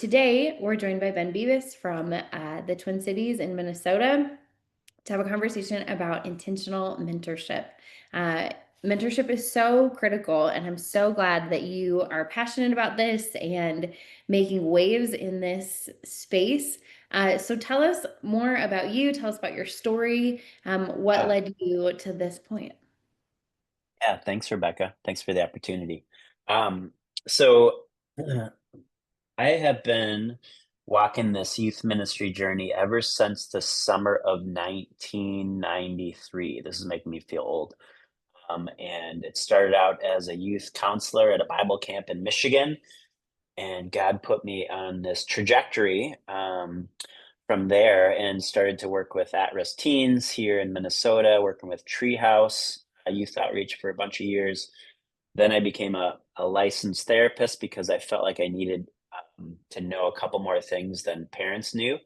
today we're joined by Ben Bevis from the Twin Cities in Minnesota to have a conversation about intentional mentorship. Uh, Mentorship is so critical, and I'm so glad that you are passionate about this and making waves in this space. So tell us more about you. Tell us about your story. What Yeah. led you to this point? Yeah, thanks, Rebecca. Thanks for the opportunity. Um, so I have been walking this youth ministry journey ever since the summer of 1993. This is making me feel old. And it started out as a youth counselor at a Bible camp in Michigan, and God put me on this trajectory from there and started to work with at-risk teens here in Minnesota, working with Treehouse youth outreach for a bunch of years. Then I became a licensed therapist because I felt like I needed to know a couple more things than parents knew.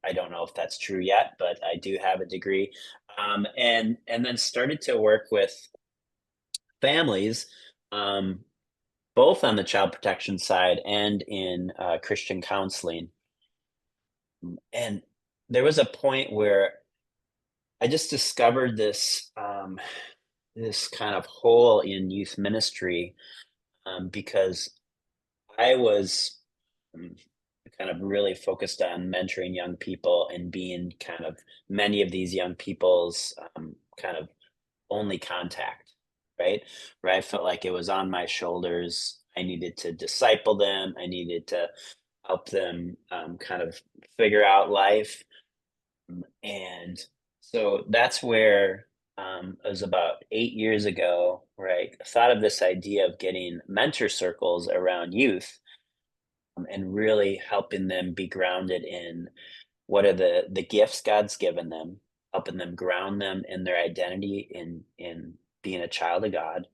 I don't know if that's true yet, but I do have a degree. And then started to work with families, um, both on the child protection side and in Christian counseling. And there was a point where I just discovered this kind of hole in youth ministry, because I was um, kind of really focused on mentoring young people and being kind of many of these young people's kind of only contact, right? Where I felt like it was on my shoulders. I needed to disciple them. I needed to help them kind of figure out life. And so that's where it was about 8 years ago, where I thought of this idea of getting mentor circles around youth, and really helping them be grounded in what are the gifts God's given them, helping them ground them in their identity in being a child of God,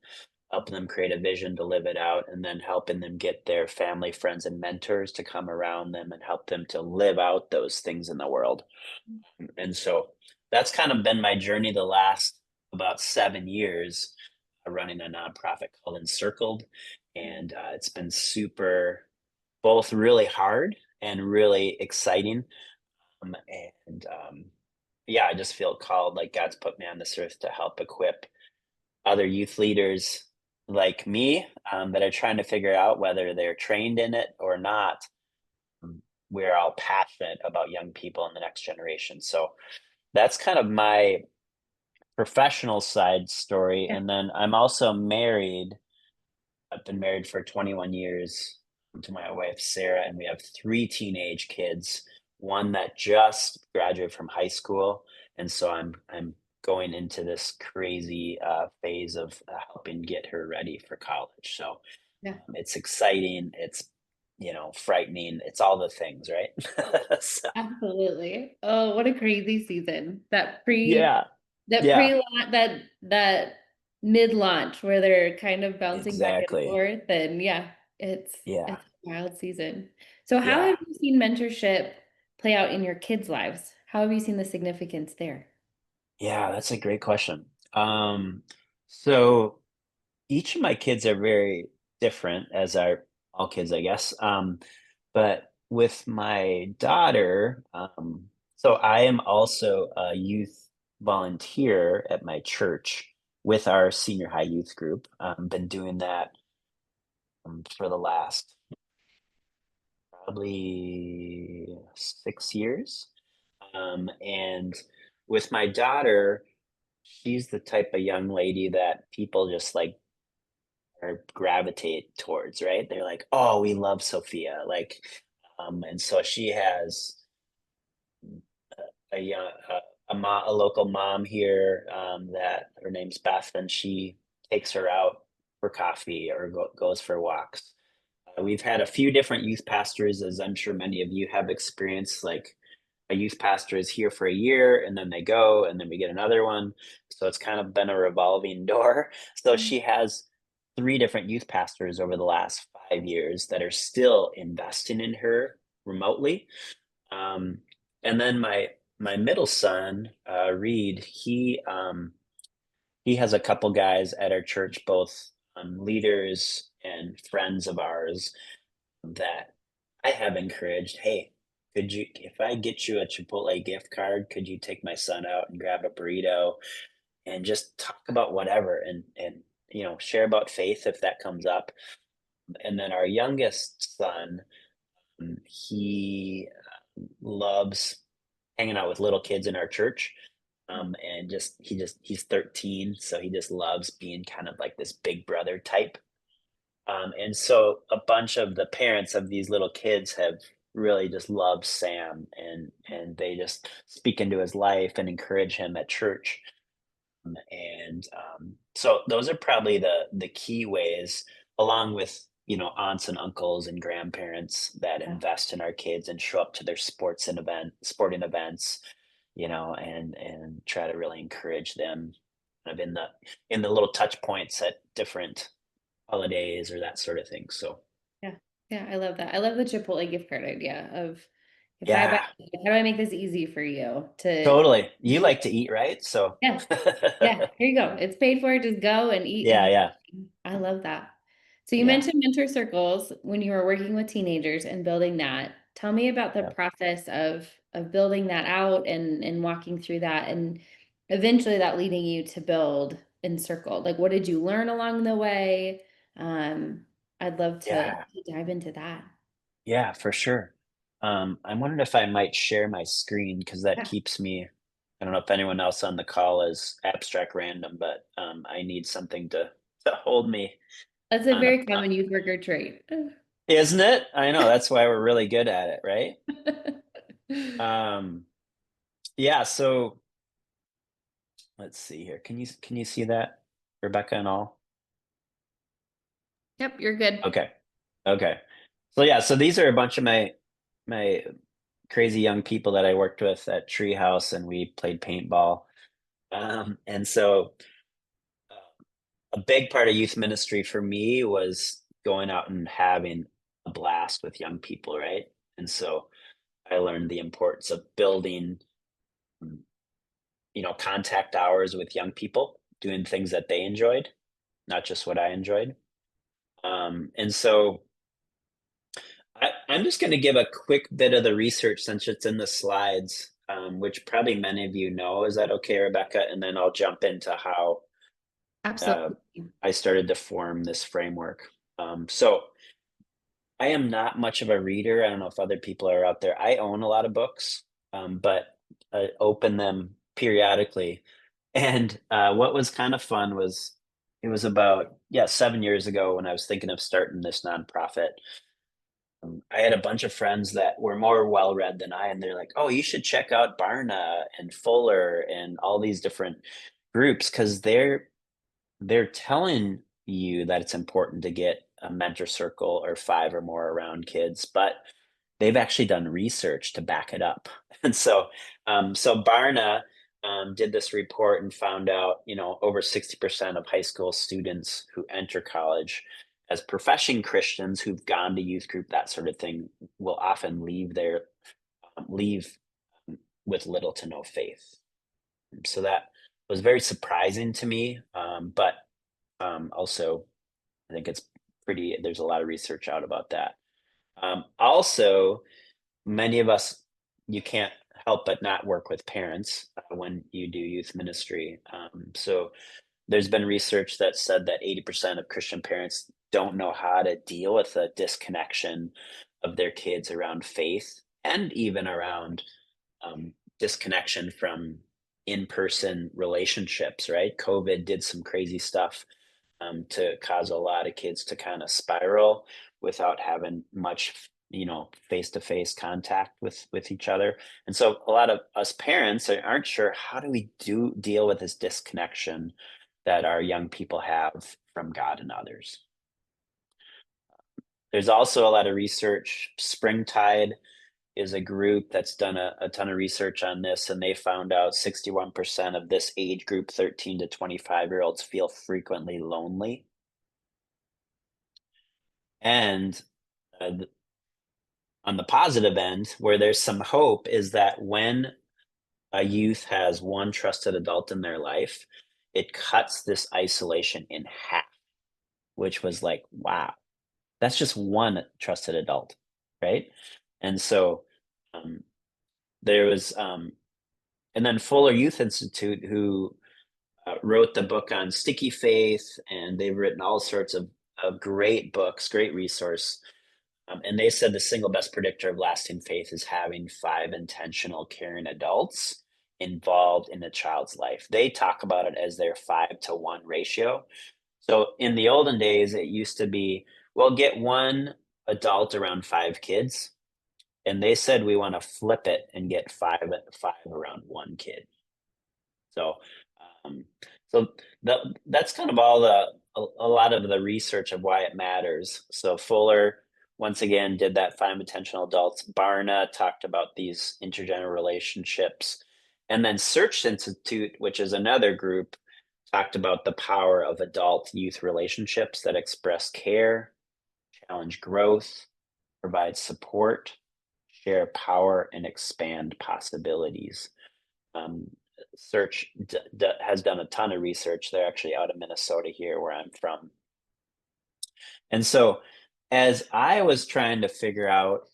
helping them create a vision to live it out, and then helping them get their family, friends, and mentors to come around them and help them to live out those things in the world. And so that's kind of been my journey the last about 7 years, running a nonprofit called Encircled. And it's been super, both really hard and really exciting. Um, and yeah, I just feel called, like God's put me on this earth to help equip other youth leaders like me, that are trying to figure out whether they're trained in it or not. Um, We're all passionate about young people in the next generation. So that's kind of my professional side story. Yeah. And then I'm also married. I've been married for 21 years to my wife, Sarah, and we have three teenage kids, one that just graduated from high school. And so I'm going into this crazy phase of helping get her ready for college. So Yeah. it's exciting. It's, frightening. It's all the things, right? So, Absolutely. Oh, what a crazy season. That pre yeah. that Yeah. pre that mid launch where they're kind of bouncing back and Exactly. forth, and yeah, Yeah. it's a wild season. So how Yeah. have you seen mentorship play out in your kids' lives? How have you seen the significance there? Yeah, that's a great question. So each of my kids are very different, as are all kids, I guess. But with my daughter, so I am also a youth volunteer at my church with our senior high youth group. Been doing that for the last probably 6 years. And with my daughter, she's the type of young lady that people just like or gravitate towards, right? They're like, "Oh, we love Sophia." Like, and so she has a young a local mom here, that her name's Beth, and she takes her out for coffee or goes for walks. We've had a few different youth pastors, as I'm sure many of you have experienced. Like, a youth pastor is here for a year and then they go and then we get another one. So it's kind of been a revolving door. So Mm. she has three different youth pastors over the last 5 years that are still investing in her remotely. Um, and then my middle son, Reed, he has a couple guys at our church, both leaders and friends of ours, that I have encouraged, "Hey, could you if I get you a Chipotle gift card, could you take my son out and grab a burrito and just talk about whatever and, share about faith if that comes up?" And then our youngest son, he loves hanging out with little kids in our church. And he's 13, so he just loves being kind of like this big brother type. And so a bunch of the parents of these little kids have really just loved Sam, and they just speak into his life and encourage him at church. So those are probably the key ways, along with aunts and uncles and grandparents that Yeah. invest in our kids and show up to their sporting events, and try to really encourage them kind of in the little touch points at different holidays or that sort of thing. So Yeah. Yeah, I love that. I love the Chipotle gift card idea of if I buy, yeah, how do I make this easy for you to totally. You like to eat, right? So Yes. Yeah, here you go. It's paid for. Just go and eat and yeah, have yeah, fun. I love that. So you yeah, mentioned mentor circles when you were working with teenagers and building that. Tell me about the yeah. process of building that out and walking through that and eventually that leading you to build Encircled. Like what did you learn along the way? Um, I'd love Yeah. to dive into that. Yeah, for sure. I wondered if I might share my screen because that Yeah. keeps me. I don't know if anyone else on the call is abstract random, but I need something to hold me That's a on a. very common youth worker trait. Isn't it? I know that's why we're really good at it, right? Um, yeah. So let's see here. Can you see that, Rebecca and all? Yep, you're good. Okay. Okay. So yeah. So these are a bunch of my crazy young people that I worked with at Treehouse, and we played paintball. And so a big part of youth ministry for me was going out and having a blast with young people, right? And so I learned the importance of building, mm, contact hours with young people, doing things that they enjoyed, not just what I enjoyed. And so I'm just going to give a quick bit of the research since it's in the slides, which probably many of you know. Is that okay, Rebecca? And then I'll jump into how uh, Absolutely. I started to form this framework. So I am not much of a reader. I don't know if other people are out there. I own a lot of books, but I open them periodically. And what was kind of fun was it was about, yeah, 7 years ago when I was thinking of starting this nonprofit. I had a bunch of friends that were more well read than I, and they're like, "Oh, you should check out Barna and Fuller and all these different groups because they're telling you that it's important to get a mentor circle or 5 or more around kids, but they've actually done research to back it up." And so Barna, did this report and found out, over 60% of high school students who enter college as professing Christians who've gone to youth group, that sort of thing, will often leave with little to no faith. So that was very surprising to me, but also, I think there's a lot of research out about that. Also, many of us, you can't help but not work with parents when you do youth ministry. So there's been research that said that 80% of Christian parents don't know how to deal with the disconnection of their kids around faith and even around disconnection from in-person relationships, right? COVID did some crazy stuff to cause a lot of kids to kind of spiral without having much, face-to-face contact with each other. And so a lot of us parents aren't sure, how do we deal with this disconnection that our young people have from God and others. There's also a lot of research. Springtide is a group that's done a ton of research on this, and they found out 61% of this age group, 13 to 25-year-olds, feel frequently lonely. And uh, on the positive end, where there's some hope, is that when a youth has one trusted adult in their life, it cuts this isolation in half, which was like, wow, that's just one trusted adult, right? And so um, there was, and then Fuller Youth Institute, who wrote the book on sticky faith, and they've written all sorts of great books, great resource. And they said the single best predictor of lasting faith is having five intentional, caring adults involved in the child's life. They talk about it as their 5-to-1 ratio. So in the olden days, it used to be, well, get one adult around five kids. And they said we want to flip it and get five around one kid. So, um, so that's kind of all a lot of the research of why it matters. So Fuller once again did that five intentional adults. Barna talked about these intergenerational relationships, and then Search Institute, which is another group, talked about the power of adult youth relationships that express care, challenge growth, provide support, share power, and expand possibilities. Um, has done a ton of research. They're actually out of Minnesota here, where I'm from. And so, as I was trying to figure out,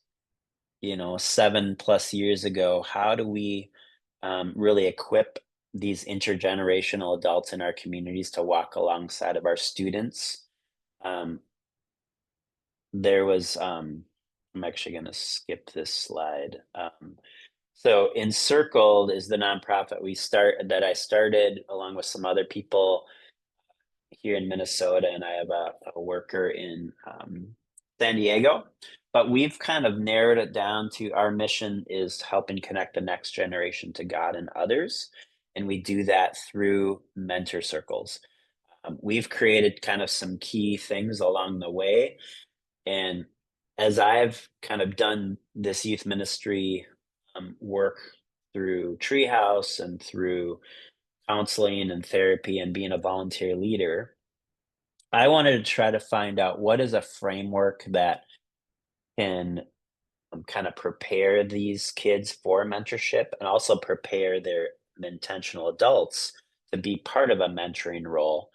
7+ years ago, how do we really equip these intergenerational adults in our communities to walk alongside of our students? Um, there was, I'm actually going to skip this slide. So Encircled is the nonprofit that I started along with some other people here in Minnesota, and I have a worker in San Diego. But we've kind of narrowed it down to our mission is helping connect the next generation to God and others, and we do that through mentor circles. We've created kind of some key things along the way, and as I've kind of done this youth ministry work through Treehouse and through counseling and therapy and being a volunteer leader, I wanted to try to find out what is a framework that can kind of prepare these kids for mentorship and also prepare their intentional adults to be part of a mentoring role.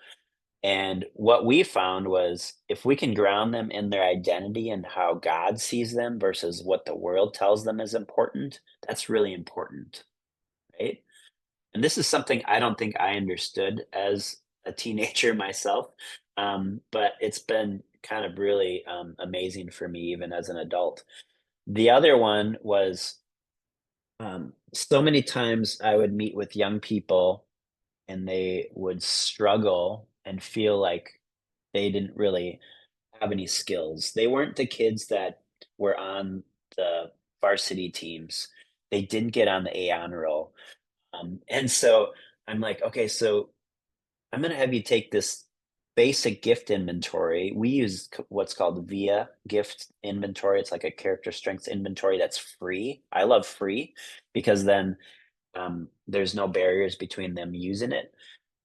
And what we found was if we can ground them in their identity and how God sees them versus what the world tells them is important, that's really important, right? And this is something I don't think I understood as a teenager myself, but it's been kind of really amazing for me even as an adult. The other one was so many times I would meet with young people and they would struggle and feel like they didn't really have any skills. They weren't the kids that were on the varsity teams. They didn't get on the A honor roll. And so I'm like, okay, so I'm going to have you take this basic gift inventory. We use what's called VIA gift inventory. It's like a character strengths inventory that's free. I love free because then there's no barriers between them using it.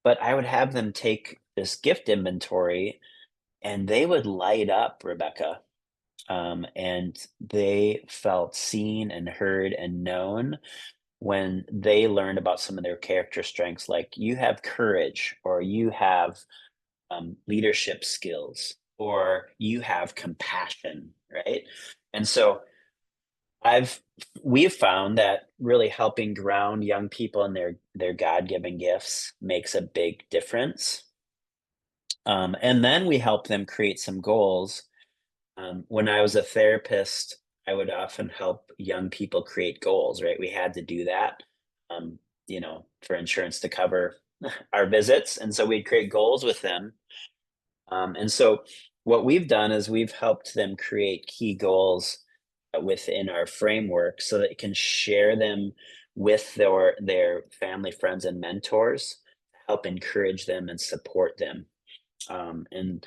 But I would have them take this gift inventory and they would light up, Rebecca. And they felt seen and heard and known when they learned about some of their character strengths, like you have courage, or you have leadership skills, or you have compassion, right? And so I've we've found that really helping ground young people in their God-given gifts makes a big difference. And then we help them create some goals. When I was a therapist, I would often help young people create goals, right? We had to do that, um, for insurance to cover our visits. And so we'd create goals with them. And so what we've done is we've helped them create key goals within our framework so that they can share them with their family, friends, and mentors, help encourage them and support them. And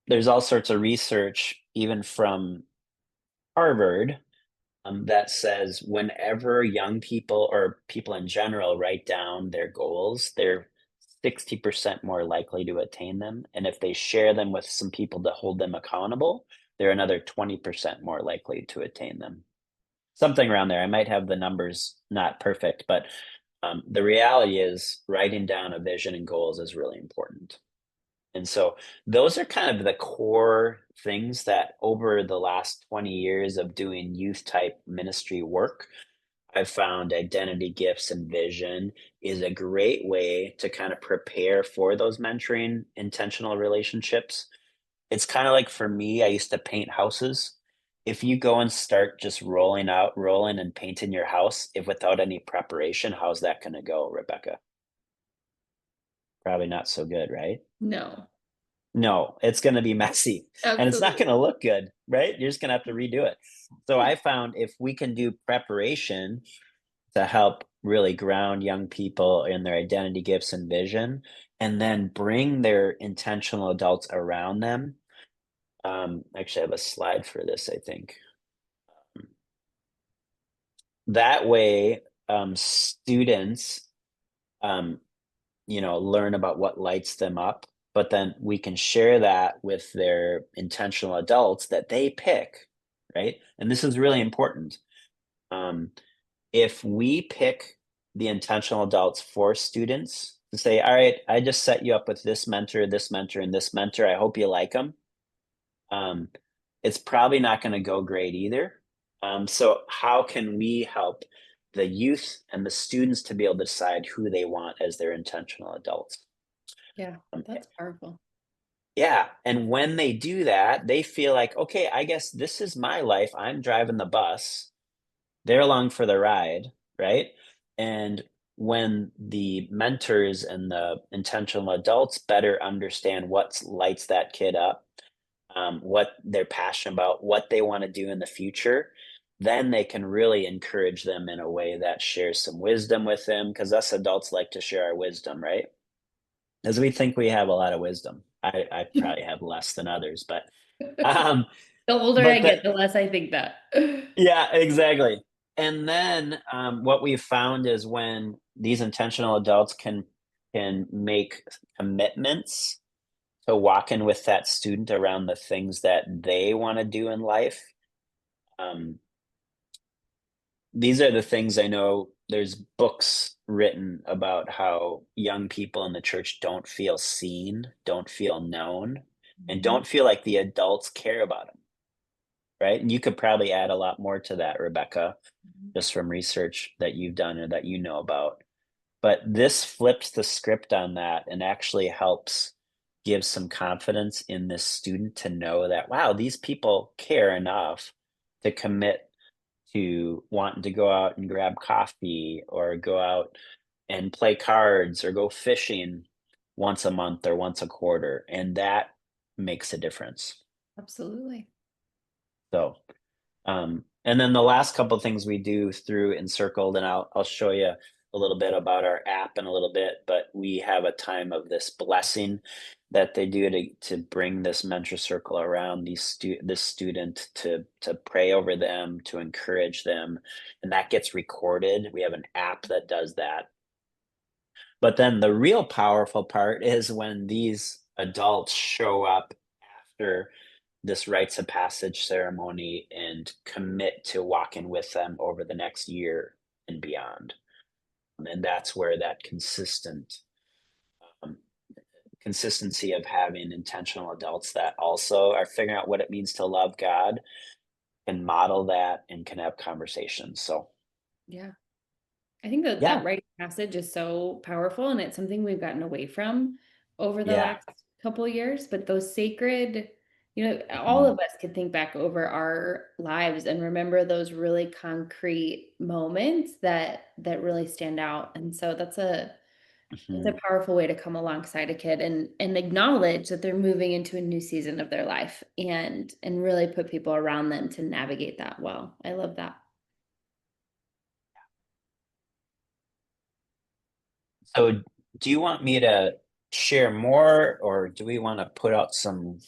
there's all sorts of research, even from Harvard, that says whenever young people or people in general write down their goals, they're 60% more likely to attain them. And if they share them with some people to hold them accountable, they're another 20% more likely to attain them. Something around there. I might have the numbers not perfect, but the reality is writing down a vision and goals is really important. And so those are kind of the core things that over the last 20 years of doing youth type ministry work, I've found identity gifts and vision is a great way to kind of prepare for those mentoring intentional relationships. It's kind of like for me, I used to paint houses. If you go and start just rolling and painting your house, if without any preparation, how's that going to go, Rebecca? Probably not so good, right? No, No, it's gonna be messy, and it's not absolutely. gonna look good, right? You're just gonna have to redo it. So I found if we can do preparation to help really ground young people in their identity, gifts, and vision, and then bring their intentional adults around them. Actually, I have a slide for this, I think. That way, students, um, learn about what lights them up, but then we can share that with their intentional adults that they pick, right? And this is really important. Um, if we pick the intentional adults for students to say, all right, I just set you up with this mentor, and this mentor. I hope you like them. Um, it's probably not going to go great either. So, how can we help the youth and the students to be able to decide who they want as their intentional adults? Yeah, Um, that's powerful. yeah, and when they do that, they feel like, okay, I guess this is my life. I'm driving the bus. They're along for the ride, right? And when the mentors and the intentional adults better understand what lights that kid up, what they're passionate about, what they want to do in the future, then they can really encourage them in a way that shares some wisdom with them. Because us adults like to share our wisdom, right? As we think we have a lot of wisdom. I probably have less than others, um, The older I but the get, the less I think that. yeah, exactly. And then what we've found is when these intentional adults can make commitments to walking with that student around the things that they want to do in life. Um, these are the things I know there's books written about how young people in the church don't feel seen, don't feel known, and Mhm, don't feel like the adults care about them, right? And you could probably add a lot more to that, Rebecca, mhm. just from research that you've done or that you know about. But this flips the script on that and actually helps give some confidence in this student to know that, wow, these people care enough to commit to wanting to go out and grab coffee or go out and play cards or go fishing once a month or once a quarter. And that makes a difference. Absolutely. So, and then the last couple of things we do through Encircled, and I'll show you a little bit about our app in a little bit, but we have a time of this blessing that they do to bring this mentor circle around this student to pray over them, to encourage them, and that gets recorded. We have an app that does that. But then the real powerful part is when these adults show up after this rites of passage ceremony and commit to walking with them over the next year and beyond. And that's where that um, consistency of having intentional adults that also are figuring out what it means to love God and model that and can have conversations. So Yeah. I think that yeah, that rite of passage is so powerful, and it's something we've gotten away from over the yeah. last couple years, but those sacred, all Mhm, of us could think back over our lives and remember those really concrete moments that really stand out. And so that's a mhm. powerful way to come alongside a kid and acknowledge that they're moving into a new season of their life and really put people around them to navigate that well. I love that. So do you want me to share more or do we want to put out some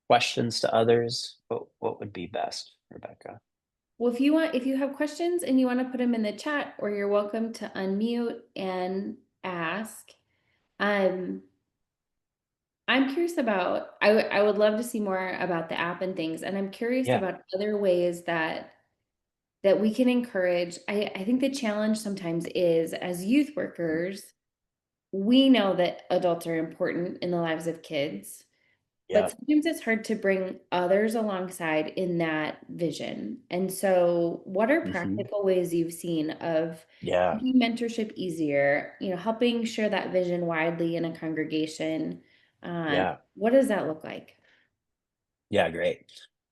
questions to others? What would be best, Rebecca? Well, if you have questions and you want to put them in the chat, or you're welcome to unmute and ask. Um, I'm curious about, I would love to see more about the app and things. And I'm curious Yeah. about other ways that we can encourage. I think the challenge sometimes is as youth workers, we know that adults are important in the lives of kids, but Yeah. sometimes it's hard to bring others alongside in that vision. And so, what are Hmm. practical ways you've seen of Yeah. making mentorship easier, helping share that vision widely in a congregation? Yeah. What does that look like? Yeah. Great.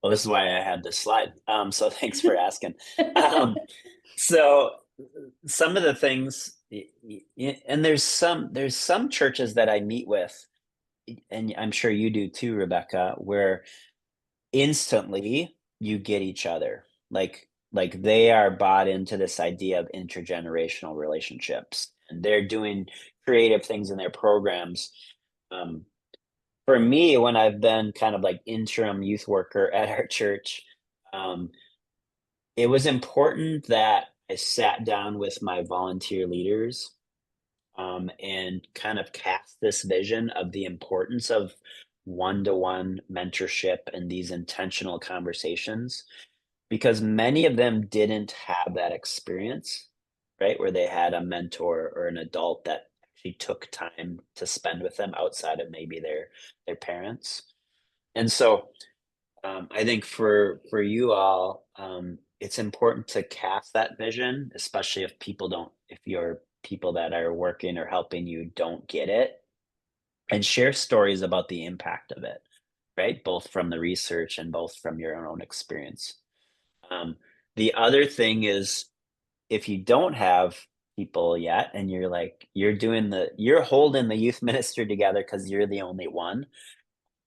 Well, this is why I had this slide. So thanks for asking. Um, so some of the things, and there's some churches that I meet with, and I'm sure you do too, Rebecca, where instantly you get each other. Like they are bought into this idea of intergenerational relationships, and they're doing creative things in their programs. Um, for me, when I've been kind of like interim youth worker at our church, um, it was important that I sat down with my volunteer leaders, and kind of cast this vision of the importance of one-to-one mentorship and these intentional conversations, because many of them didn't have that experience, right? Where they had a mentor or an adult that actually took time to spend with them outside of maybe their parents. And so I think for you all, it's important to cast that vision, especially if your people that are working or helping you don't get it, and share stories about the impact of it, right? Both from the research and both from your own experience. Um, the other thing is, if you don't have people yet, and you're holding the youth ministry together because you're the only one.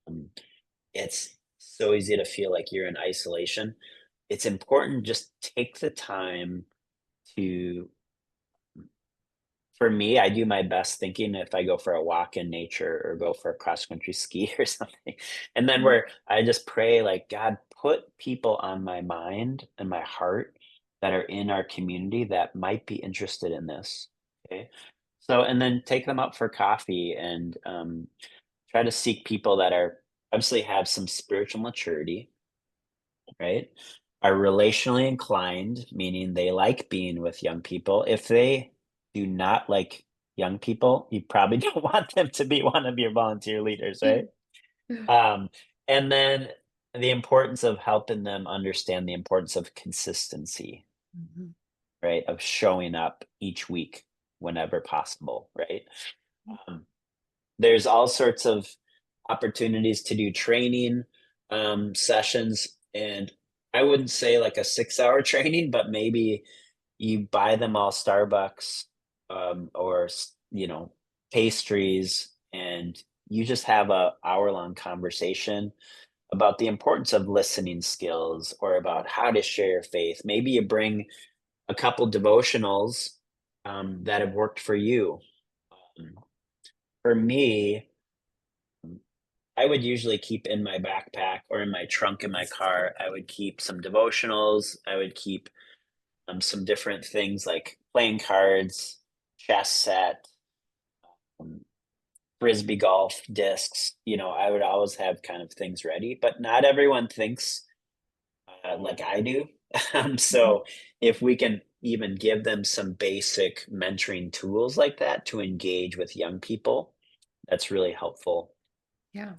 um, it's so easy to feel like you're in isolation. It's important, just take the time to for me, I do my best thinking if I go for a walk in nature or go for a cross country ski or something. And then Mhm. where I just pray like, God, put people on my mind and my heart that are in our community that might be interested in this. Okay. So, and then take them out for coffee, and try to seek people that are obviously have some spiritual maturity, right? Are relationally inclined, meaning they like being with young people. If they do not like young people, you probably don't want them to be one of your volunteer leaders, right? Um, and then the importance of helping them understand the importance of consistency, Mhm. right? Of showing up each week whenever possible, right? Um, there's all sorts of opportunities to do training, sessions, and I wouldn't say like a 6-hour training, but maybe you buy them all Starbucks, or pastries, and you just have a hour-long conversation about the importance of listening skills or about how to share your faith. Maybe you bring a couple devotionals, that have worked for you. Um, for me, I would usually keep in my backpack or in my trunk in my car, I would keep some devotionals. I would keep, some different things like playing cards, chess set, um, frisbee golf discs. I would always have kind of things ready, but not everyone thinks, like I do. So if we can even give them some basic mentoring tools like that to engage with young people, that's really helpful. Yeah.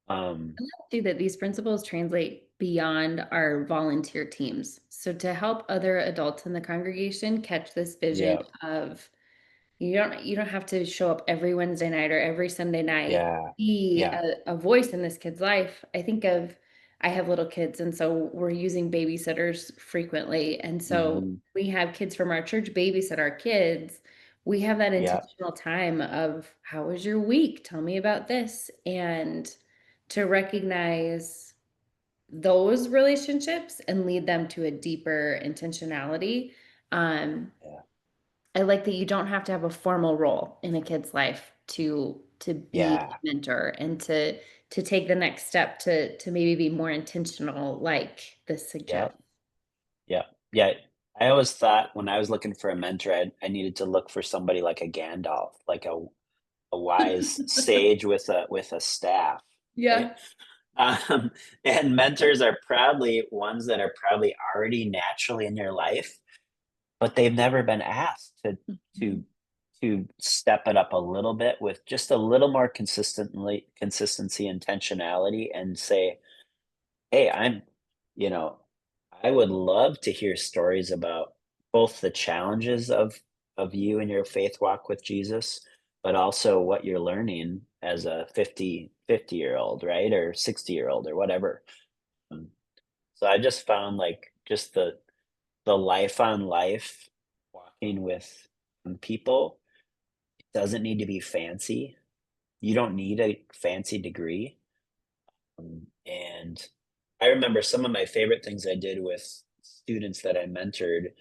Um, I love too that these principles translate beyond our volunteer teams. So to help other adults in the congregation catch this vision yeah, of you don't have to show up every Wednesday night or every Sunday night, yeah, be yeah. a voice in this kid's life. I have little kids, and so we're using babysitters frequently. And so Mhm. we have kids from our church babysit our kids. We have that Yeah, intentional time of how was your week? Tell me about this. And to recognize those relationships and lead them to a deeper intentionality. Um, yeah, I like that you don't have to have a formal role in a kid's life to be yeah, a mentor and to take the next step to maybe be more intentional like this yeah, suggests. yeah, yeah. I always thought when I was looking for a mentor, I needed to look for somebody like a Gandalf, like a wise sage with a staff, right? Yeah. Um, and mentors are probably ones that are probably already naturally in your life, but they've never been asked to Mhm. to step it up a little bit with just a little more consistency, intentionality, and say, "Hey, you know, I would love to hear stories about both the challenges of you and your faith walk with Jesus, but also what you're learning as a 50-year-old, right? Or 60-year-old or whatever." Um, so I just found like just the life on life walking with people doesn't need to be fancy. You don't need a fancy degree. And I remember some of my favorite things I did with students that I mentored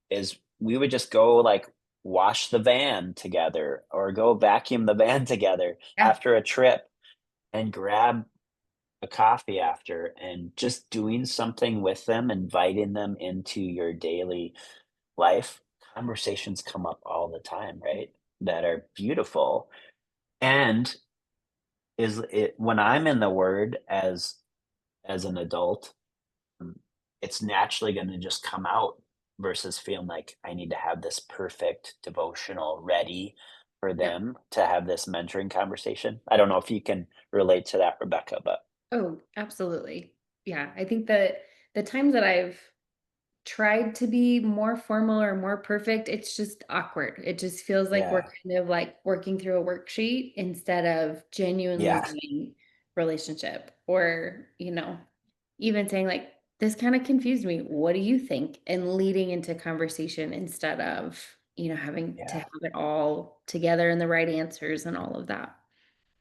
is we would just go like wash the van together or go vacuum the van together Yeah. after a trip and grab a coffee after and just doing something with them, inviting them into your daily life. Conversations come up all the time, right? That are beautiful. And is it when I'm in the word as an adult, mm, it's naturally gonna just come out versus feeling like I need to have this perfect devotional ready for Yeah. them to have this mentoring conversation. I don't know if you can relate to that, Rebecca, but Oh, absolutely. Yeah, I think that the times that I've tried to be more formal or more perfect, it's just awkward. It just feels like we're yeah, kind of like working through a worksheet instead of genuinely yeah, doing relationship or, even saying like, this kind of confused me. What do you think? And leading into conversation instead of, having to yeah, have it all together and the right answers and all of that.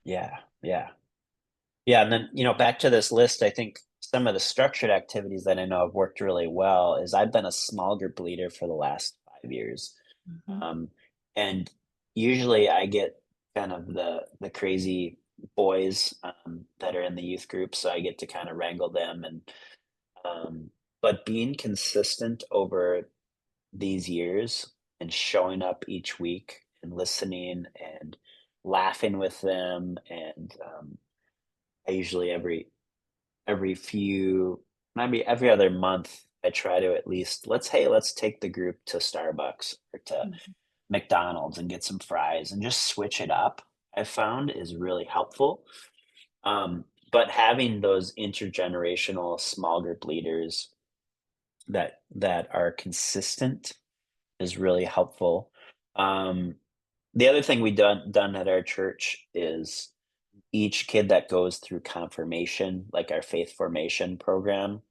yeah, yeah. Yeah, and then, back to this list, I think some of the structured activities that I know have worked really well is I've been a small group leader for the last 5 years. Mhm. Um, and usually I get kind of the crazy boys, that are in the youth group, so I get to kinda wrangle them um, but being consistent over these years and showing up each week and listening and laughing with them and, I usually every few maybe every other month, I try to at least let's take the group to Starbucks or to Mhm. McDonald's and get some fries and just switch it up, I found is really helpful. But having those intergenerational small group leaders that are consistent is really helpful. Um, the other thing we done at our church is each kid that goes through confirmation, like our faith formation program,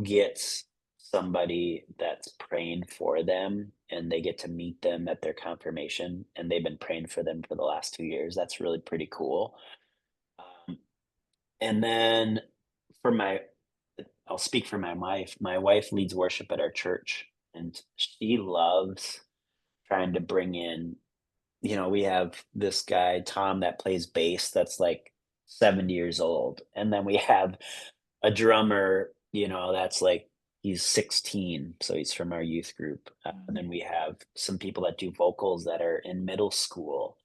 gets somebody that's praying for them and they get to meet them at their confirmation and they've been praying for them for the last 2 years. That's really pretty cool. Um, and then for my, I'll speak for my wife. My wife leads worship at our church and she loves trying to bring in, we have this guy, Tom, that plays bass that's like 70 years old. And then we have a drummer, that's like he's 16, so he's from our youth group. And Mhm. then we have some people that do vocals that are in middle school.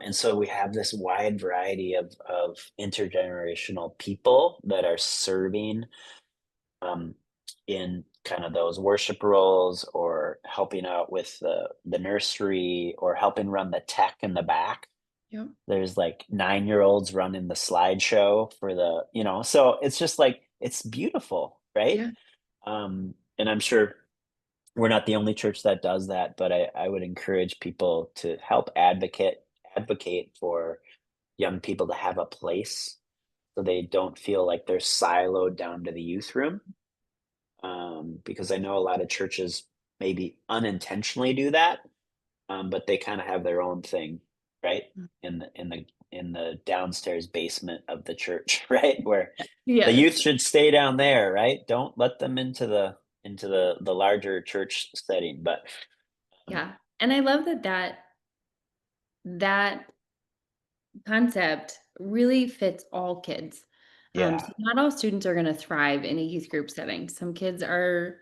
And so we have this wide variety of intergenerational people that are serving um, in kind of those worship roles or helping out with the nursery or helping run the tech in the back. Yep. There's like 9-year-olds running the slideshow for so it's just like it's beautiful, right? Yeah. And I'm sure we're not the only church that does that, but I would encourage people to help advocate for young people to have a place so they don't feel like they're siloed down to the youth room. Because I know a lot of churches maybe unintentionally do that, but they kind of have their own thing, right? Mm. In the downstairs basement of the church, right? Where the Yes. youth should stay down there, right? Don't let them into the larger church setting. But um, Yeah. And I love that concept really fits all kids. yeah, So not all students are gonna thrive in a youth group setting. Some kids are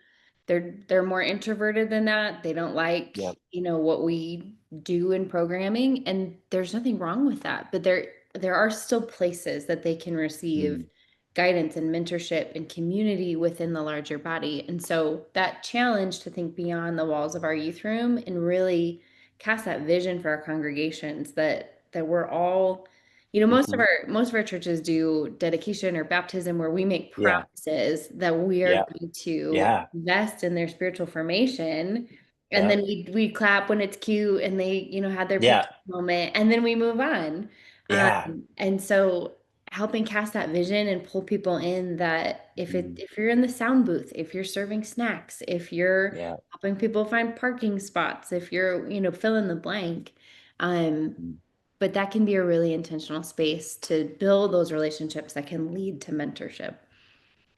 they're more introverted than that. They don't like, yep, what we do in programming, and there's nothing wrong with that. But there are still places that they can receive mm, guidance and mentorship and community within the larger body. And so that challenge to think beyond the walls of our youth room and really cast that vision for our congregations that we're all, Mhm. most of our churches do dedication or baptism where we make Yeah. promises that we are Yeah. going to Yeah. invest in their spiritual formation. And Yeah. then we clap when it's cute and they, had their picture Yeah. moment, and then we move on. Yeah. And so helping cast that vision and pull people in, that Mhm. if you're in the sound booth, if you're serving snacks, if you're Yeah. helping people find parking spots, if you're, fill in the blank. Um, Mm. but that can be a really intentional space to build those relationships that can lead to mentorship.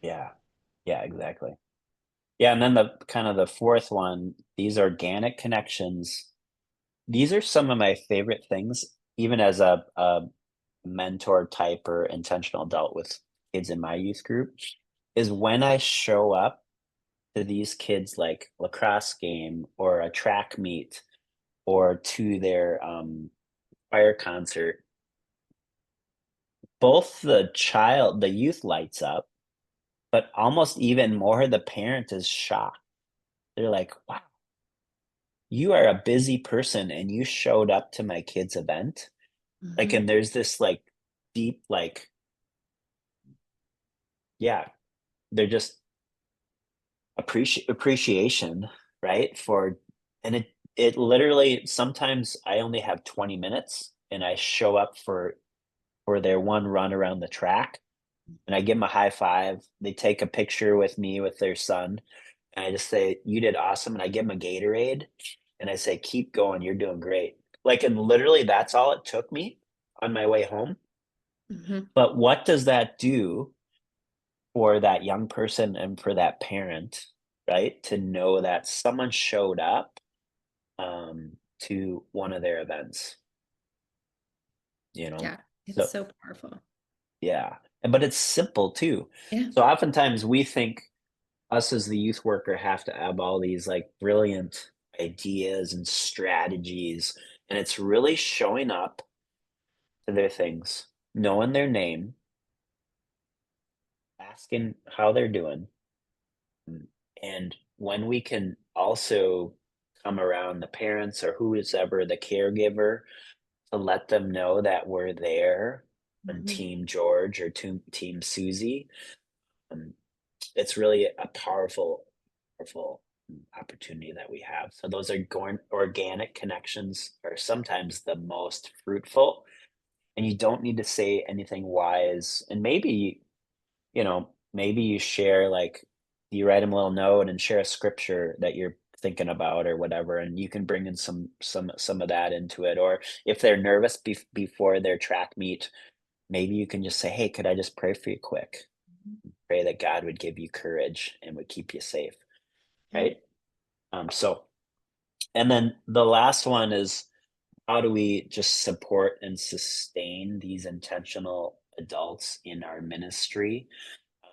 Yeah. Yeah, exactly. Yeah, and then the kind of the fourth one, these organic connections, these are some of my favorite things, even as a mentor type or intentional adult with kids in my youth group, is when I show up to these kids like lacrosse game or a track meet or to their choir concert, both the youth lights up, but almost even more the parent is shocked. They're like, wow, you are a busy person and you showed up to my kid's event. Like, Mhm, and there's this like deep, like, yeah, they're just appreciation, right? And it literally sometimes I only have 20 minutes and I show up for their one run around the track and I give them a high five. They take a picture with me with their son and I just say, "You did awesome." And I give them a Gatorade and I say, "Keep going. You're doing great." Like, and literally that's all it took me on my way home. mhm, But what does that do for that young person and for that parent, right? To know that someone showed up to one of their events, you know? yeah, it's So, so powerful. yeah. But it's simple too. Yeah. So oftentimes we think us as the youth worker have to have all these like brilliant ideas and strategies. And it's really showing up to their things, knowing their name, asking how they're doing. And when we can also come around the parents or who is ever the caregiver to let them know that we're there on Mhm. Team George or Team Susie, um, it's really a powerful opportunity that we have. So those are organic connections are sometimes the most fruitful, and you don't need to say anything wise. And maybe you share like you write them a little note and share a scripture that you're thinking about or whatever, and you can bring in some of that into it. Or if they're nervous before their track meet, maybe you can just say, "Hey, could I just pray for you quick? Pray that God would give you courage and would keep you safe." Yeah. Right? So, and then the last one is how do we just support and sustain these intentional adults in our ministry?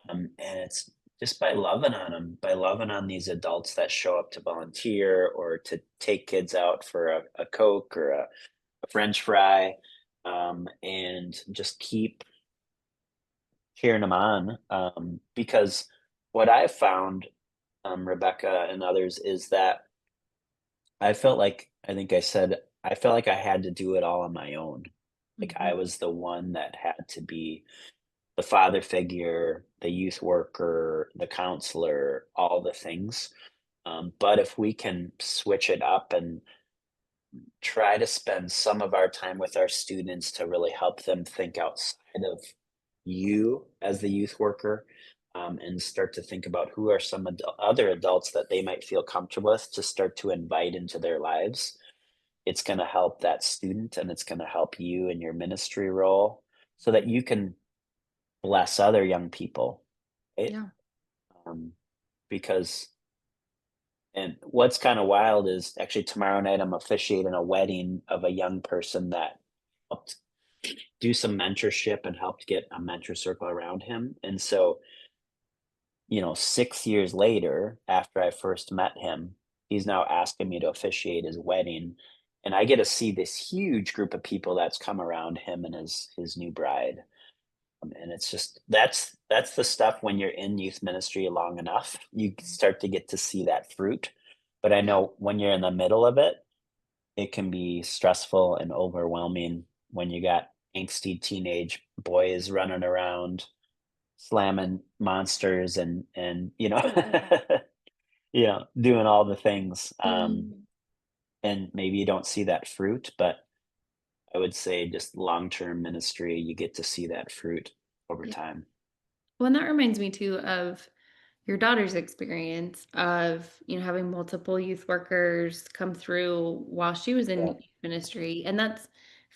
And it's just by loving on them, by loving on these adults that show up to volunteer or to take kids out for a Coke or a French fry, and just keep cheering them on. Because what I've found, Rebecca and others, is that I think I said, I felt like I had to do it all on my own. Like I Mhm. was the one that had to be the father figure, the youth worker, the counselor, all the things. But if we can switch it up and try to spend some of our time with our students to really help them think outside of you as the youth worker, and start to think about who are some other adults that they might feel comfortable with to start to invite into their lives, it's going to help that student and it's going to help you in your ministry role so that you can bless other young people, right? Yeah. Um, because and what's kind of wild is actually tomorrow night I'm officiating a wedding of a young person that helped do some mentorship and helped get a mentor circle around him. And so, 6 years later, after I first met him, he's now asking me to officiate his wedding. And I get to see this huge group of people that's come around him and his new bride. And it's just that's the stuff when you're in youth ministry long enough, you start to get to see that fruit. But I Yeah. know when you're in the middle of it, it can be stressful and overwhelming when you got angsty teenage boys running around slamming monsters and doing all the things, Mm. and maybe you don't see that fruit, but I would say just long-term ministry, you get to see that fruit over Yeah. time. Well, and that reminds me too of your daughter's experience of, having multiple youth workers come through while she was in Yeah, youth ministry. And that's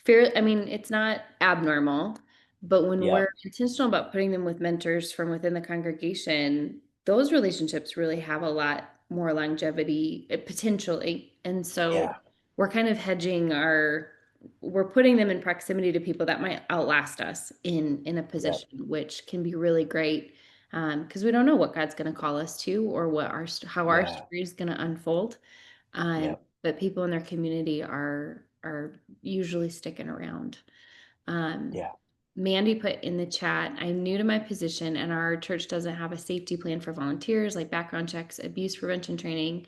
fair. I mean, it's not abnormal, but when yeah, we're intentional about putting them with mentors from within the congregation, those relationships really have a lot more longevity, potentially. And so yeah, we're kind of we're putting them in proximity to people that might outlast us in a yeah, position, which can be really great, because we don't know what God's going to call us to, or how our yeah, story is going to unfold. yeah, But people in their community are usually sticking around. Um, yeah. Mandy put in the chat, I'm new to my position and our church doesn't have a safety plan for volunteers like background checks, abuse prevention training.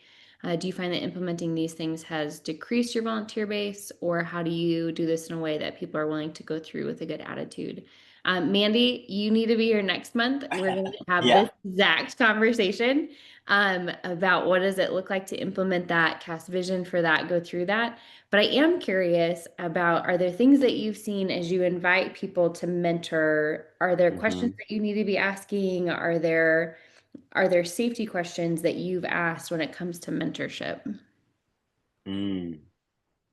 Do you find that implementing these things has decreased your volunteer base, or how do you do this in a way that people are willing to go through with a good attitude? Mandy, you need to be here next month. We're going to have Yeah, this exact conversation about what does it look like to implement that, cast vision for that, go through that. But I am curious about, are there things that you've seen as you invite people to mentor? Are there questions mhm. that you need to be asking? Are there safety questions that you've asked when it comes to mentorship? Mm,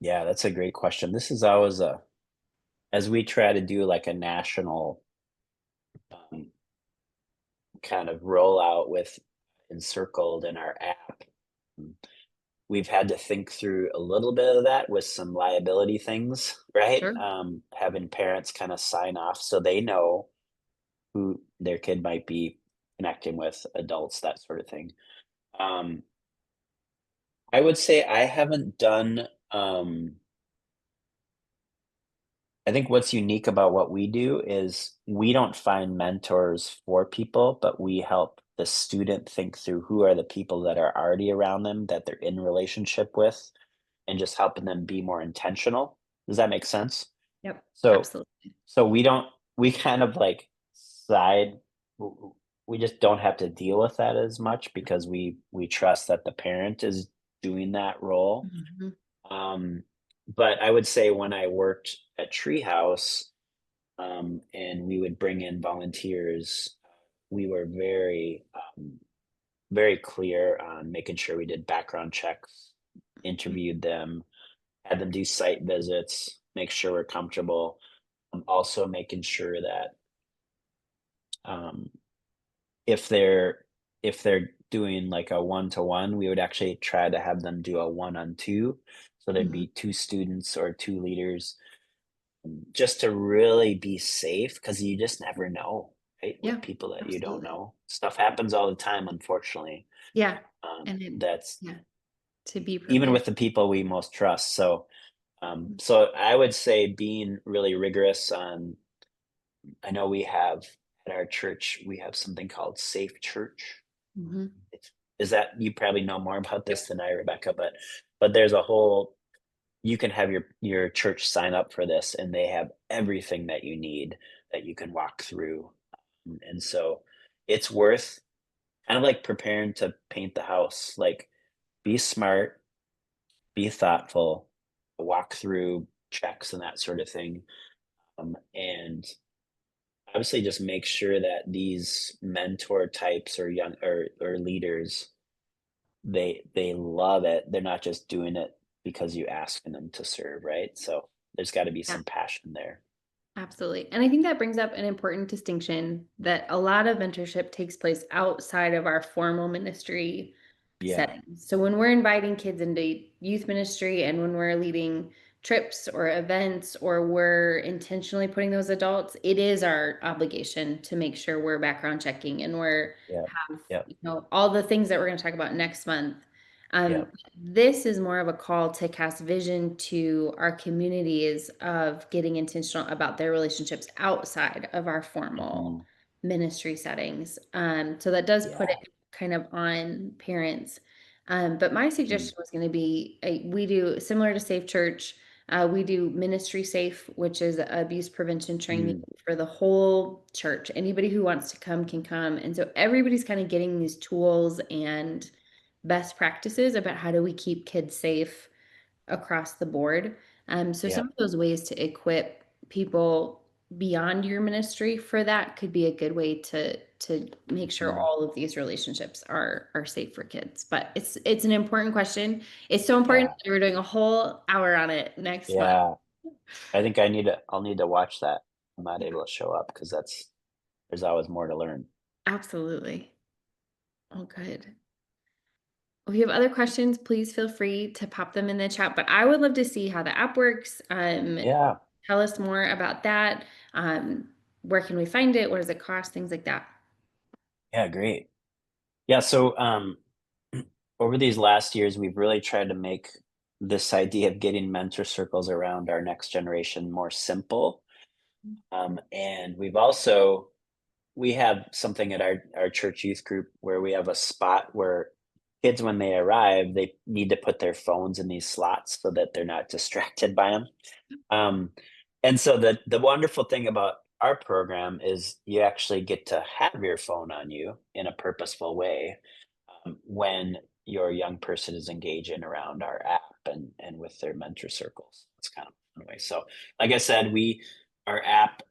yeah, that's a great question. This is always as we try to do, like, a national, um, kind of rollout with Encircled in our app, mm, we've had to think through a little bit of that with some liability things, right? Sure. Having parents kinda sign off so they know who their kid might be connecting with, adults, that sort of thing. Um, I would say I haven't done, I think what's unique about what we do is we don't find mentors for people, but we help the student think through who are the people that are already around them that they're in relationship with and just helping them be more intentional. Does that make sense? Yep. So Absolutely. so we kind of like side w- w- we just don't have to deal with that as much because we trust that the parent is doing that role. Mhm. Um, but I would say when I worked at Treehouse, and we would bring in volunteers, we were very clear on making sure we did background checks, interviewed them, had them do site visits, make sure we're comfortable. Also making sure that um, if they're doing like a one-to-one, we would actually try to have them do a one-on-two. So there'd Mhm. be two students or two leaders, just to really be safe because you just never know, right? With Yeah, people that you don't absolutely. know. Stuff happens all the time, unfortunately. Yeah. And then, That's yeah, to be even prepared. with the people we most trust. So I would say being really rigorous on, I know we have at our church, we have something called Safe Church. Mhm. It's, is that you probably know more about Yep. this than I, Rebecca, but there's a whole, you can have your church sign up for this and they have everything that you need that you can walk through. And so it's worth kind of like preparing to paint the house. Like be smart, be thoughtful, walk through checks and that sort of thing. And obviously just make sure that these mentor types or young or leaders, they love it. They're not just doing it because you asking them to serve, right? So there's got to be Yeah. some passion there. Absolutely. And I think that brings up an important distinction that a lot of mentorship takes place outside of our formal ministry Yeah, settings. So when we're inviting kids into youth ministry and when we're leading trips or events or we're intentionally putting those adults, it is our obligation to make sure we're background checking and we're yeah, have, yeah, all the things that we're going to talk about next month. yeah. This is more of a call to cast vision to our communities of getting intentional about their relationships outside of our formal Mhm. ministry settings. So that does put Yeah, it kind of on parents. But my Mm, suggestion was going to be we do similar to Safe Church. We do Ministry Safe, which is abuse prevention training mm, for the whole church. Anybody who wants to come can come. And so everybody's kind of getting these tools and best practices about how do we keep kids safe across the board. So yeah. some of those ways to equip people beyond your ministry for that could be a good way to make sure Mm, all of these relationships are safe for kids. But it's an important question. It's so important yeah. that we're doing a whole hour on it next month. Yeah. I'll need to watch that. I'm not able to show up because there's always more to learn. Absolutely. Oh, good. If you have other questions, please feel free to pop them in the chat. But I would love to see how the app works. Yeah. Tell us more about that. Um, where can we find it? What does it cost? Things like that. Yeah, great. Yeah, so over these last years, we've really tried to make this idea of getting mentor circles around our next generation more simple. And we have something at our church youth group where we have a spot where kids, when they arrive, they need to put their phones in these slots so that they're not distracted by them. Um, and so the wonderful thing about our program is you actually get to have your phone on you in a purposeful way when your young person is engaging around our app and with their mentor circles. It's kind of a fun way. So, like I said, our app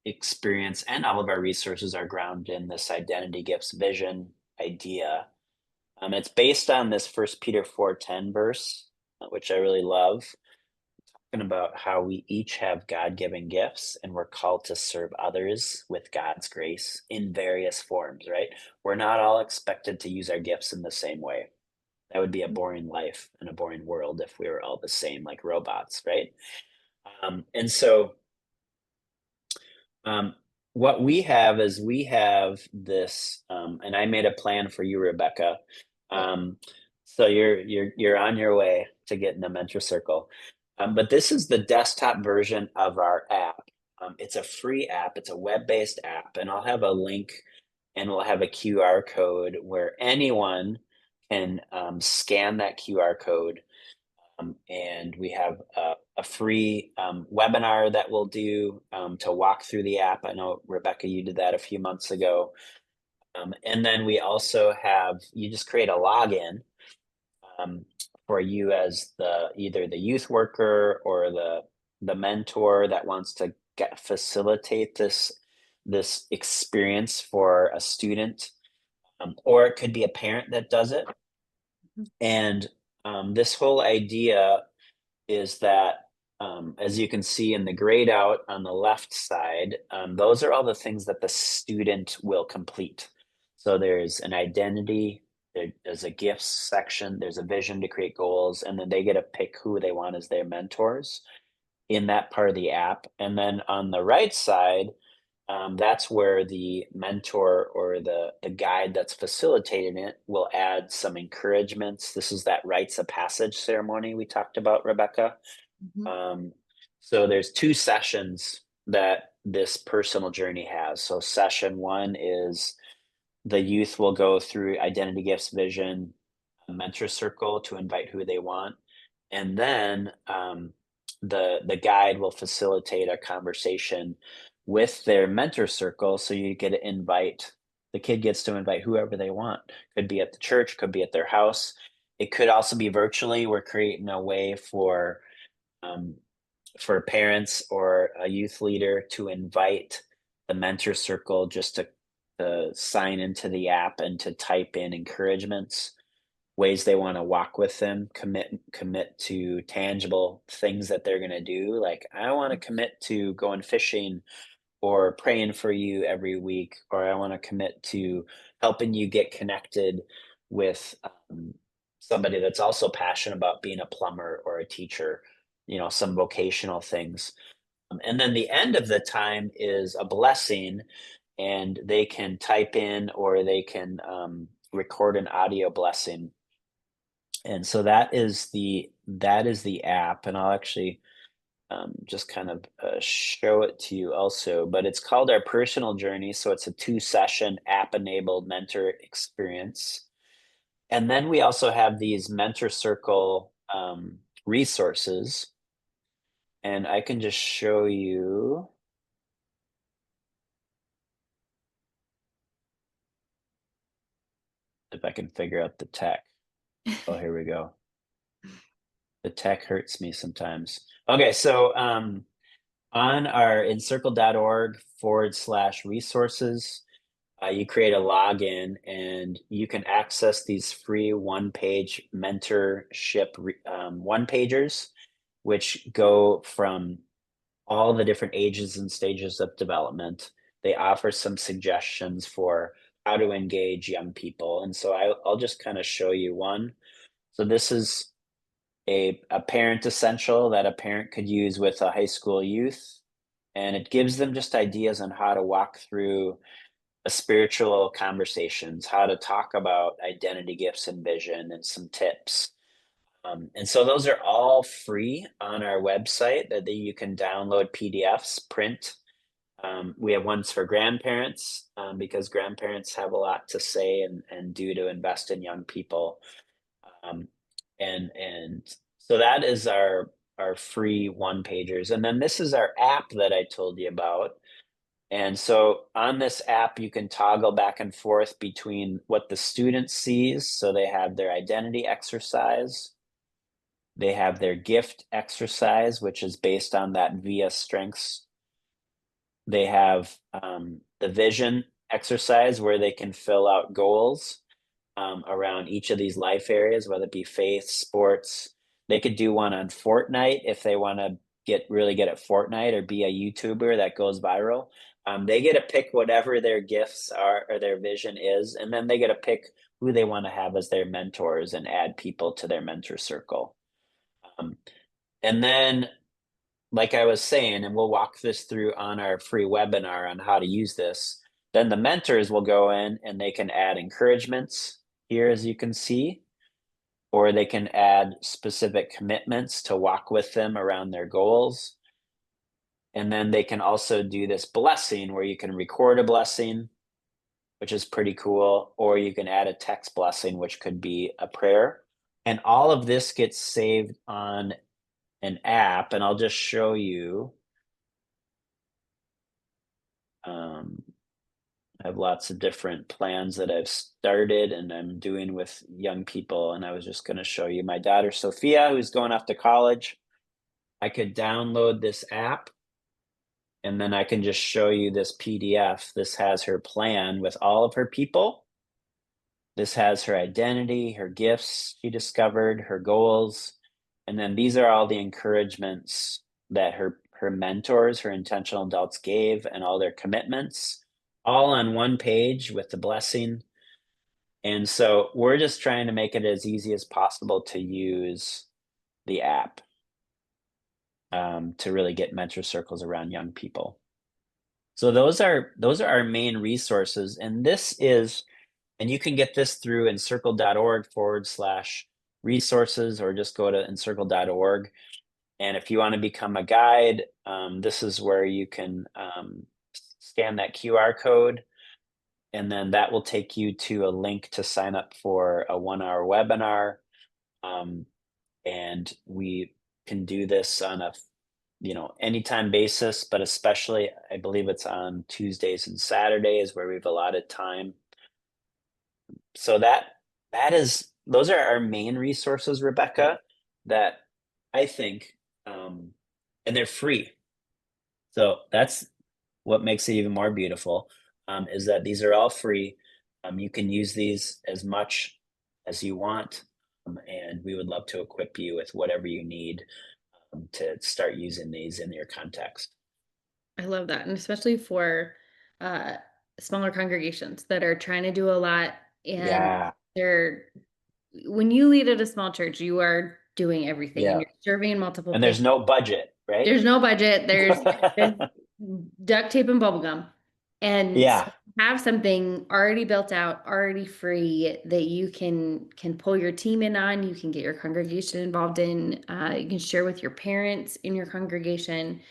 experience and all of our resources are grounded in this identity gifts vision idea. It's based on this First Peter 4:10 verse, which I really love, talking about how we each have God-given gifts and we're called to serve others with God's grace in various forms, right? We're not all expected to use our gifts in the same way. That would be a boring life and a boring world if we were all the same like robots, right? And so um, what we have is we have this, and I made a plan for you, Rebecca. Cool. So you're on your way to getting the mentor circle. But this is the desktop version of our app. It's a free app. It's a web-based app, and I'll have a link, and we'll have a QR code where anyone can scan that QR code, and we have a free webinar that we'll do to walk through the app. I know, Rebecca, you did that a few months ago. And then we also have, you just create a login um, for you as either the youth worker or the mentor that wants to facilitate this experience for a student, or it could be a parent that does it. And this whole idea is that, as you can see in the grayed out on the left side, those are all the things that the student will complete. So there's an identity, there's a gifts section, there's a vision to create goals, and then they get to pick who they want as their mentors in that part of the app. And then on the right side, that's where the mentor or the guide that's facilitating it will add some encouragements. This is that rites of passage ceremony we talked about, Rebecca. Mhm. um, so there's 2 sessions that this personal journey has. So session 1 is the youth will go through identity gifts vision, a mentor circle to invite who they want, and then the guide will facilitate a conversation with their mentor circle. So you get to invite the kid gets to invite whoever they want. Could be at the church, could be at their house. It could also be virtually. We're creating a way um, for parents or a youth leader to invite the mentor circle just to sign into the app and to type in encouragements, ways they want to walk with them, commit to tangible things that they're going to do. Like, I want to commit to going fishing or praying for you every week, or I want to commit to helping you get connected with somebody that's also passionate about being a plumber or a teacher, some vocational things. And then the end of the time is a blessing, and they can type in or they can record an audio blessing. And so that is the app, and I'll actually just kind of show it to you also. But it's called our personal journey, so it's a 2-session app-enabled mentor experience. And then we also have these mentor circle resources. And I can just show you if I can figure out the tech. Oh, here we go. The tech hurts me sometimes. Okay, so on our encircle.org/resources, you create a login and you can access these free one-page mentorship one-pagers, which go from all the different ages and stages of development. They offer some suggestions for how to engage young people. And so I'll just kind of show you one. So this is a parent essential that a parent could use with a high school youth. And it gives them just ideas on how to walk through a spiritual conversations, how to talk about identity, gifts, and vision, and some tips. And so those are all free on our website that you can download PDFs, print. We have ones for grandparents because grandparents have a lot to say and do to invest in young people. Um, and so that is our free one pagers. And then this is our app that I told you about. And so on this app, you can toggle back and forth between what the student sees. So they have their identity exercise, they have their gift exercise, which is based on that VIA strengths. They have the vision exercise where they can fill out goals around each of these life areas, whether it be faith, sports. They could do one on Fortnite if they want to get really good at Fortnite or be a YouTuber that goes viral. They get to pick whatever their gifts are or their vision is, and then they get to pick who they want to have as their mentors and add people to their mentor circle. Um, and then, like I was saying, and we'll walk this through on our free webinar on how to use this, then the mentors will go in and they can add encouragements here, as you can see, or they can add specific commitments to walk with them around their goals. And then they can also do this blessing where you can record a blessing, which is pretty cool, or you can add a text blessing, which could be a prayer. And all of this gets saved on an app, and I'll just show you. Um, I have lots of different plans that I've started and I'm doing with young people. And I was just going to show you my daughter, Sophia, who's going off to college. I could download this app and then I can just show you this PDF. This has her plan with all of her people. This has her identity, her gifts she discovered, her goals. And then these are all the encouragements that her mentors, her intentional adults gave, and all their commitments, all on one page with the blessing. And so we're just trying to make it as easy as possible to use the app to really get mentor circles around young people. So those are our main resources. And this is, and you can get this through encircle.org/resources, or just go to encircle.org. And if you want to become a guide, this is where you can scan that QR code. And then that will take you to a link to sign up for a 1 hour webinar. And we can do this on a anytime basis, but especially I believe it's on Tuesdays and Saturdays where we've allotted time. So those are our main resources, Rebecca, that I think, and they're free. So that's what makes it even more beautiful, is that these are all free. You can use these as much as you want, and we would love to equip you with whatever you need to start using these in your context. I love that, and especially for, uh, smaller congregations that are trying to do a lot, and Yeah, they're when you lead at a small church, you are doing everything, and yeah. you're serving multiple And there's places. no budget, right? There's no budget, there's duct tape and bubble gum, and so Yeah, have something already built out, already free that you can pull your team in on, you can get your congregation involved in, you can share with your parents in your congregation.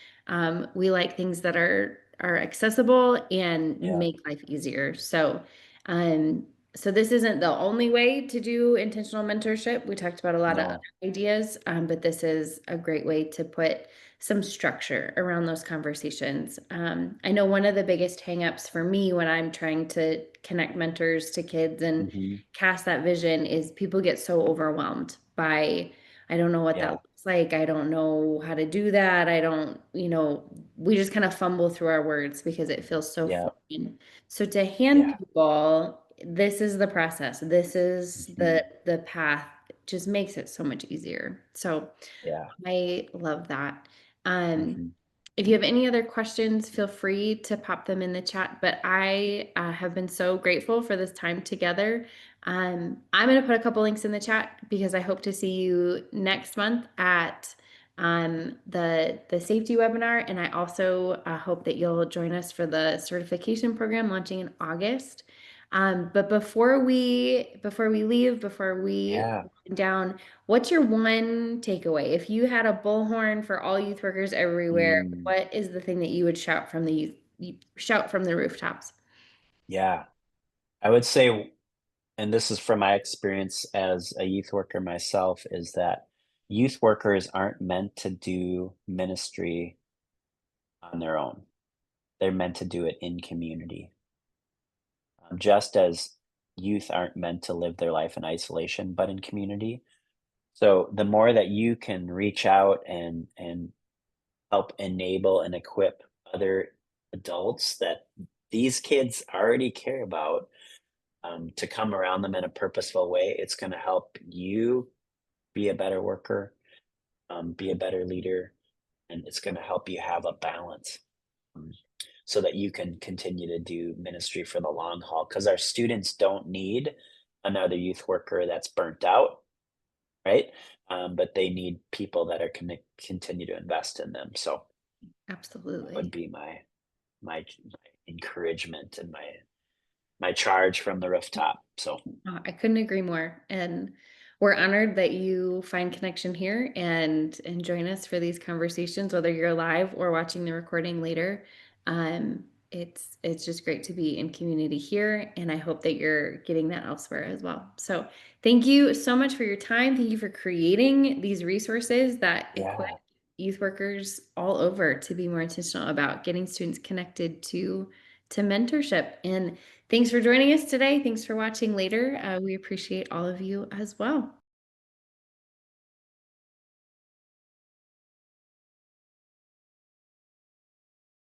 We like things that are accessible and yeah. make life easier. So, um, So this isn't the only way to do intentional mentorship. We talked about a lot of other No. ideas, but this is a great way to put some structure around those conversations. I know one of the biggest hangups for me when I'm trying to connect mentors to kids and Mhm. cast that vision is people get so overwhelmed by, I don't know what that Yeah, looks like. I don't know how to do that. I don't, we just kind of fumble through our words because it feels so yeah, foreign. So to hand yeah. people, this is the process. This is Mhm. the path. It just makes it so much easier. So Yeah. I love that. Um, Mhm. if you have any other questions, feel free to pop them in the chat. But I have been so grateful for this time together. I'm going to put a couple links in the chat because I hope to see you next month at the safety webinar, and I also hope that you'll join us for the certification program launching in August. But before we leave, before we Yeah. wind down, what's your one takeaway? If you had a bullhorn for all youth workers everywhere, Mm, what is the thing that you would shout from the shout from the rooftops? yeah. I would say, and this is from my experience as a youth worker myself, is that youth workers aren't meant to do ministry on their own. They're meant to do it in community. Just as youth aren't meant to live their life in isolation, but in community. So the more that you can reach out and help enable and equip other adults that these kids already care about, to come around them in a purposeful way, it's going to help you be a better worker, be a better leader, and it's going to help you have a balance, um, so that you can continue to do ministry for the long haul. Because our students don't need another youth worker that's burnt out, right? But they need people that are going to continue to invest in them. So that would Absolutely. be my encouragement and my charge from the rooftop. So I couldn't agree more. And we're honored that you find connection here and join us for these conversations, whether you're live or watching the recording later. It's just great to be in community here, and I hope that you're getting that elsewhere as well. So thank you so much for your time. Thank you for creating these resources that equip yeah, youth workers all over to be more intentional about getting students connected to mentorship. And thanks for joining us today. Thanks for watching later. We appreciate all of you as well.